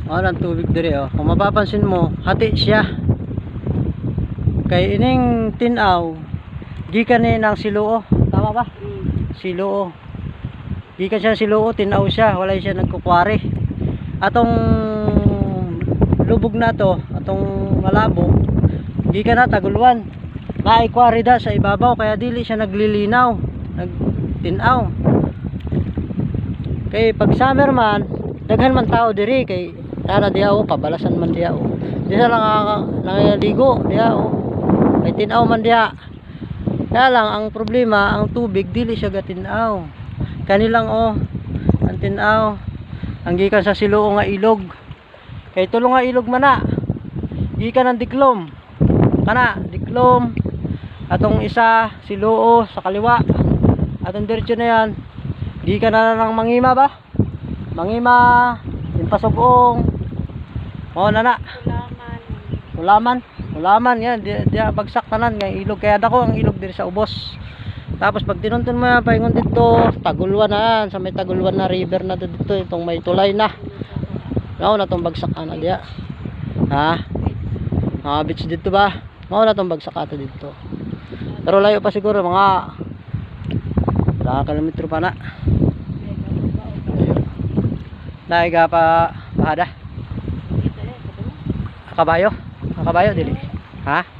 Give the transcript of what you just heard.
Mao lang tubig diri oh. Kung mapapansin mo, hati siya. Kay ining tinaw gikan ni nang Siluo, tama ba? Siluo. Gikan siya Siluo, tinaw siya, wala siya nagkukwari. Atong lubog na to, atong malabo, gikan na Taguluan. Naikwari da sa ibabaw kaya dili siya naglilinaw, nagtinaw. Kay pag summer man, daghan man tao diri kay tara diha o kabalasan man diha o. Di sa nangaligo diha o. Kay tinaw man diha. Kaya lang ang problema, ang tubig dili siya gatinaw. Kanilang o ang tinaw. Ang gikan sa Siluo nga ilog. Kay tulo nga ilog man na. Gikan ang Diklom. Kana, Diklom. Atong isa Siluo sa kaliwa. Atong diretso na yan. Gikan na lang Mangima ba? Mangima, yung Pasugong. Mao na na. Ulaman yan, diya bagsak tanan nga ilog, kaya dako ang ilog diri sa ubos. Tapos pag tinunton mo yan paingon dito, Taguluan na yan, sa may Taguluan na river na dito, itong may tulay na. Mao na tong bagsak ana diya. Ha? Mga beach dito ba? Mao na tong bagsak ato dito. Pero layo pa siguro mga 1 kilometro pa na. Dahil ka pa bahada. Kabayo dili. Ha?